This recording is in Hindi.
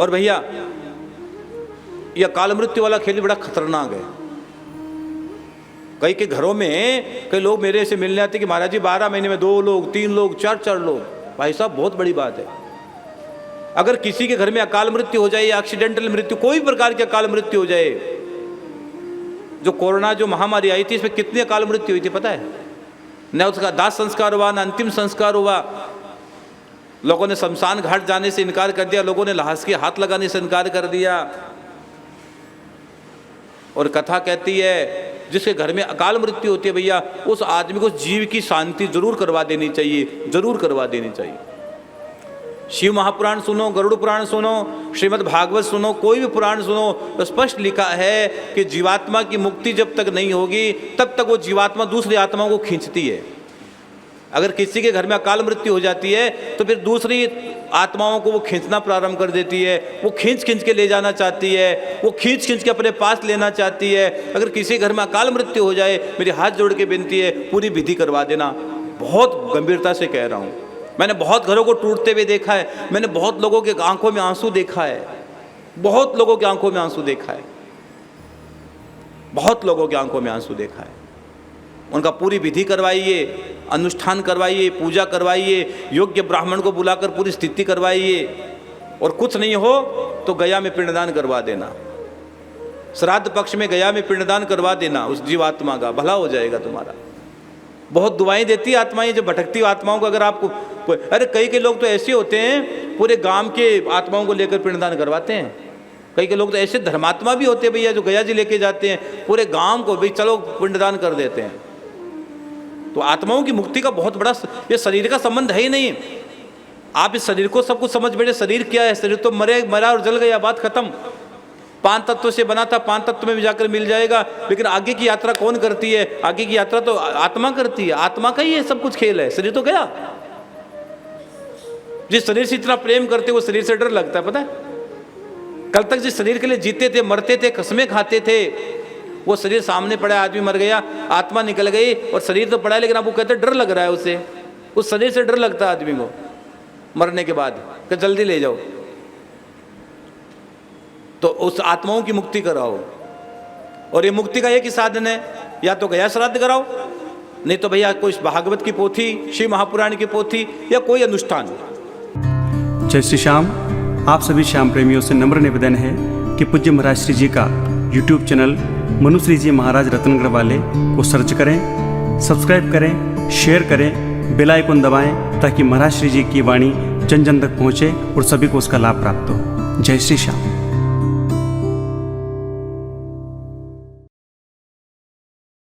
और भैया यह अकाल मृत्यु वाला खेल बड़ा खतरनाक है। कई के घरों में कई लोग मेरे से मिलने आते कि महाराज जी 12 महीने में 2 लोग 3 लोग 4 लोग। भाई साहब बहुत बड़ी बात है। अगर किसी के घर में अकाल मृत्यु हो जाए या एक्सीडेंटल मृत्यु, कोई प्रकार की अकाल मृत्यु हो जाए, जो कोरोना जो महामारी आई थी इसमें कितनी अकाल मृत्यु हुई थी पता है? न उसका दाह संस्कार हुआ, न अंतिम संस्कार हुआ। लोगों ने शमशान घाट जाने से इनकार कर दिया, लोगों ने लाश के हाथ लगाने से इनकार कर दिया। और कथा कहती है जिसके घर में अकाल मृत्यु होती है भैया, उस आदमी को जीव की शांति जरूर करवा देनी चाहिए, जरूर करवा देनी चाहिए। शिव महापुराण सुनो, गरुड़ पुराण सुनो, श्रीमद् भागवत सुनो, कोई भी पुराण सुनो, तो स्पष्ट लिखा है कि जीवात्मा की मुक्ति जब तक नहीं होगी तब तक वो जीवात्मा दूसरी आत्माओं को खींचती है। अगर किसी के घर में अकाल मृत्यु हो जाती है तो फिर दूसरी आत्माओं को वो खींचना प्रारंभ कर देती है। वो खींच के ले जाना चाहती है, वो खींच के अपने पास लेना चाहती है। अगर किसी घर में अकाल मृत्यु हो जाए, मेरी हाथ जोड़ के विनती है पूरी विधि करवा देना। बहुत गंभीरता से कह रहा हूँ। मैंने बहुत घरों को टूटते हुए देखा है, मैंने बहुत लोगों के आंखों में आंसू देखा है, बहुत लोगों की आंखों में आंसू देखा है, बहुत लोगों की आंखों में आंसू देखा है। उनका पूरी विधि करवाइए, अनुष्ठान करवाइए, पूजा करवाइए, योग्य ब्राह्मण को बुलाकर पूरी स्थिति करवाइए। और कुछ नहीं हो तो गया में पिंडदान करवा देना, श्राद्ध पक्ष में गया में पिंडदान करवा देना, उस जीवात्मा का भला हो जाएगा तुम्हारा। बहुत दुआएं देती आत्माएं, जो भटकती आत्माओं को अगर आपको, अरे कई लोग तो ऐसे होते हैं पूरे गांव के आत्माओं को लेकर पिंडदान करवाते हैं। कई लोग तो ऐसे धर्मात्मा भी होते हैं भैया जो गया जी लेके जाते हैं पूरे गांव को, भाई चलो पिंडदान कर देते हैं। तो आत्माओं की मुक्ति का बहुत बड़ा, ये शरीर का संबंध है ही नहीं। आप इस शरीर को सब कुछ समझ बैठे, शरीर क्या है? शरीर तो मरा और जल गया, बात खत्म। 5 तत्वों से बना था, 5 तत्व में भी जाकर मिल जाएगा। लेकिन आगे की यात्रा कौन करती है? आगे की यात्रा तो आत्मा करती है। आत्मा का ही ये सब कुछ खेल है, शरीर तो गया। जिस शरीर से इतना प्रेम करते वो शरीर से डर लगता है, पता है? कल तक जिस शरीर के लिए जीते थे, मरते थे, कसमें खाते थे, वो शरीर सामने पड़ा, आदमी मर गया, आत्मा निकल गई और शरीर तो पड़ा है, लेकिन अब वो कहते डर लग रहा है उसे, उस शरीर से डर लगता है आदमी को मरने के बाद कि जल्दी ले जाओ। तो उस आत्माओं की मुक्ति कराओ। और ये मुक्ति का एक ही साधन है, या तो गया श्राद्ध कराओ, नहीं तो भैया कोई भागवत की पोथी, शिव महापुराण की पोथी या कोई अनुष्ठान। जय श्री श्याम। आप सभी श्याम प्रेमियों से नम्र निवेदन है कि पूज्य महाराज श्री जी का YouTube चैनल मनुश्री जी महाराज रत्नगढ़ वाले को सर्च करें, सब्सक्राइब करें, शेयर करें, बेल आइकन दबाएं ताकि महाराज श्री जी की वाणी जन जन तक पहुँचे और सभी को उसका लाभ प्राप्त हो। जय श्री श्याम।